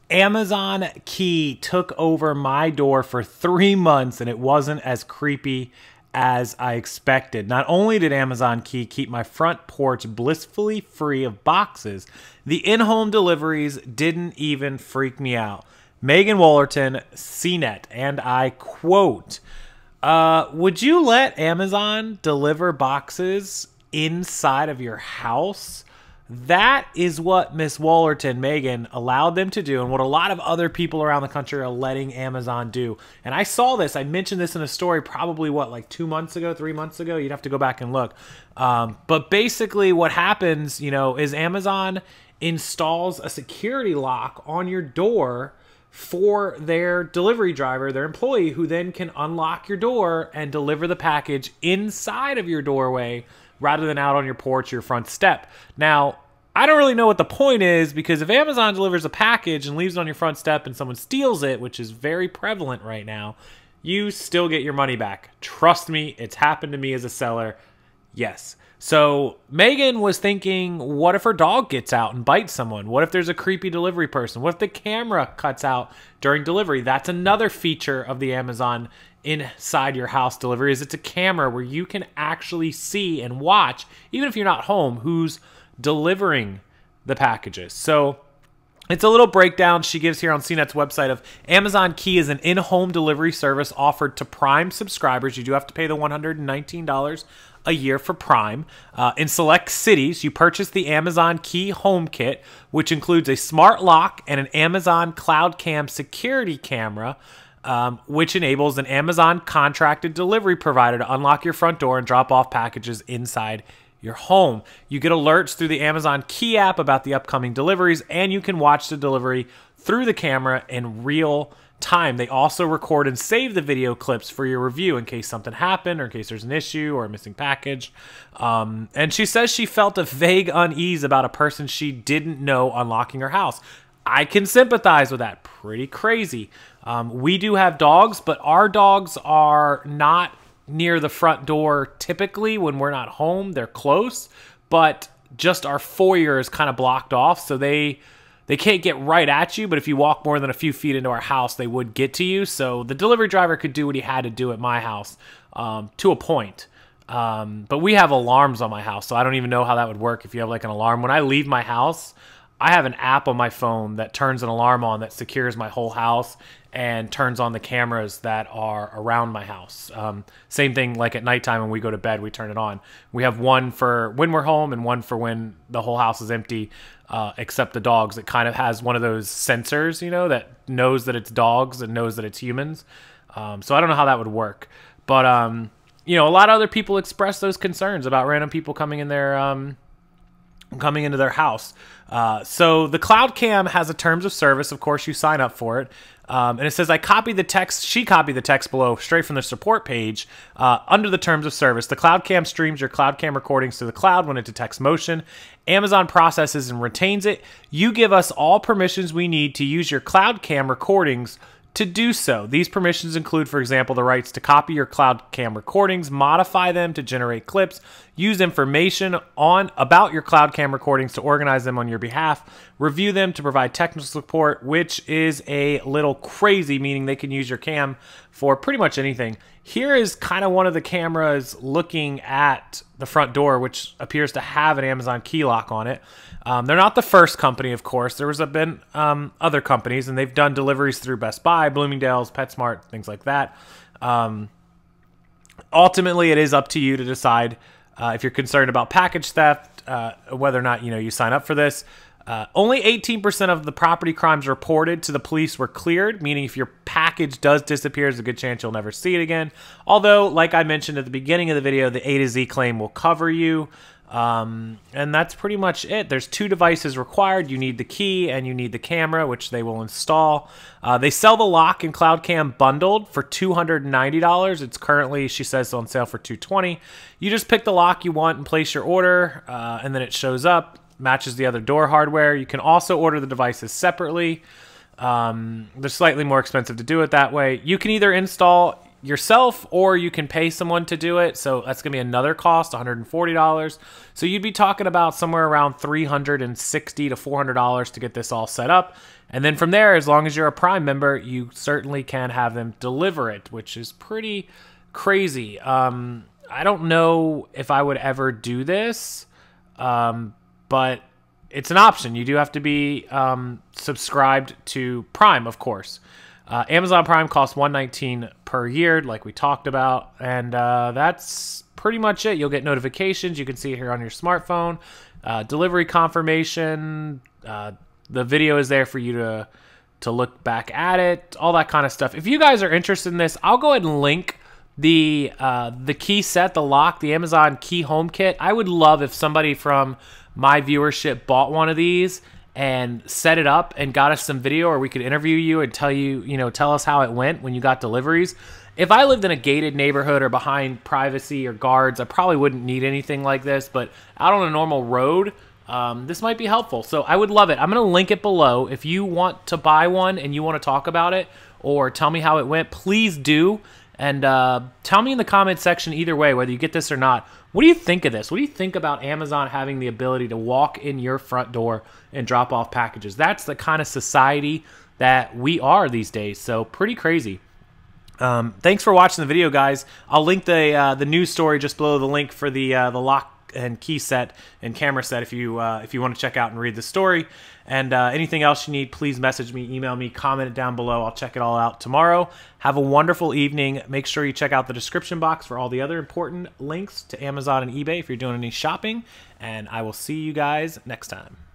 Amazon Key took over my door for 3 months, and it wasn't as creepy as I expected. Not only did Amazon Key keep my front porch blissfully free of boxes, the in-home deliveries didn't even freak me out. Megan Wollerton, CNET, and I quote, would you let Amazon deliver boxes inside of your house? That is what Miss Wollerton, Megan, allowed them to do, and what a lot of other people around the country are letting Amazon do. And I saw this. I mentioned this in a story probably, what, like 2 months ago, 3 months ago? You'd have to go back and look. But basically what happens, you know, is Amazon installs a security lock on your door for their delivery driver, their employee, who then can unlock your door and deliver the package inside of your doorway rather than out on your porch or your front step. Now, I don't really know what the point is, because if Amazon delivers a package and leaves it on your front step and someone steals it, which is very prevalent right now, you still get your money back. Trust me, it's happened to me as a seller. Yes. So Megan was thinking, what if her dog gets out and bites someone? What if there's a creepy delivery person? What if the camera cuts out during delivery? That's another feature of the Amazon inside your house delivery, is it's a camera where you can actually see and watch, even if you're not home, who's delivering the packages. So it's a little breakdown she gives here on CNET's website of Amazon Key is an in-home delivery service offered to Prime subscribers. You do have to pay the $119 a year for Prime. In select cities, you purchase the Amazon Key Home Kit, which includes a smart lock and an Amazon Cloud Cam security camera, which enables an Amazon contracted delivery provider to unlock your front door and drop off packages inside your home. You get alerts through the Amazon Key app about the upcoming deliveries, and you can watch the delivery through the camera in real time. They also record and save the video clips for your review in case something happened or in case there's an issue or a missing package. And she says she felt a vague unease about a person she didn't know unlocking her house. I can sympathize with that. Pretty crazy. We do have dogs, but our dogs are not near the front door typically when we're not home. They're close, but just our foyer is kind of blocked off, so they can't get right at you, but if you walk more than a few feet into our house, they would get to you. So the delivery driver could do what he had to do at my house to a point. But we have alarms on my house, so I don't even know how that would work if you have like an alarm. When I leave my house, I have an app on my phone that turns an alarm on that secures my whole house and turns on the cameras that are around my house. Same thing like at nighttime when we go to bed, we turn it on. We have one for when we're home and one for when the whole house is empty, except the dogs. It kind of has one of those sensors, you know, that knows that it's dogs and knows that it's humans. So I don't know how that would work. But, you know, a lot of other people express those concerns about random people coming in there, coming into their house. So the Cloud Cam has a terms of service. Of course, you sign up for it. And it says, I copied the text. She copied the text below straight from the support page under the terms of service. The Cloud Cam streams your Cloud Cam recordings to the cloud when it detects motion. Amazon processes and retains it. You give us all permissions we need to use your Cloud Cam recordings to do so. These permissions include, for example, the rights to copy your Cloud Cam recordings, modify them to generate clips, use information about your Cloud Cam recordings to organize them on your behalf, review them to provide technical support, which is a little crazy, meaning they can use your cam for pretty much anything. Here is kind of one of the cameras looking at the front door, which appears to have an Amazon key lock on it. They're not the first company, of course. There was been other companies, and they've done deliveries through Best Buy, Bloomingdale's, PetSmart, things like that. Ultimately, it is up to you to decide if you're concerned about package theft, whether or not you sign up for this. Only 18% of the property crimes reported to the police were cleared, meaning if your package does disappear, there's a good chance you'll never see it again. Although, like I mentioned at the beginning of the video, the A to Z claim will cover you. And that's pretty much it. There's 2 devices required. You need the key and you need the camera, which they will install. They sell the lock and Cloud Cam bundled for $290. It's currently, she says, on sale for $220. You just pick the lock you want and place your order, and then it shows up, matches the other door hardware. You can also order the devices separately. They're slightly more expensive to do it that way. You can either install yourself, or you can pay someone to do it. So that's going to be another cost, $140. So you'd be talking about somewhere around $360 to $400 to get this all set up. And then from there, as long as you're a Prime member, you certainly can have them deliver it, which is pretty crazy. I don't know if I would ever do this, but it's an option. You do have to be subscribed to Prime, of course. Amazon Prime costs $119 per year, like we talked about, and that's pretty much it. You'll get notifications. You can see it here on your smartphone. Delivery confirmation. The video is there for you to look back at it, all that kind of stuff. If you guys are interested in this, I'll go ahead and link the key set, the lock, the Amazon Key Home Kit. I would love if somebody from my viewership bought one of these and set it up and got us some video, or we could interview you and tell us how it went when you got deliveries. If I lived in a gated neighborhood or behind privacy or guards, I probably wouldn't need anything like this, but out on a normal road, this might be helpful. So I would love it. I'm going to link it below. If you want to buy one and you want to talk about it or tell me how it went, please do. And tell me in the comment section either way, whether you get this or not. What do you think of this? What do you think about Amazon having the ability to walk in your front door and drop off packages? That's the kind of society that we are these days. So pretty crazy. Thanks for watching the video, guys. I'll link the news story just below the link for the lock and key set and camera set if you want to check out and read the story. And anything else you need, please message me, email me, comment it down below. I'll check it all out tomorrow. Have a wonderful evening. Make sure you check out the description box for all the other important links to Amazon and eBay if you're doing any shopping. And I will see you guys next time.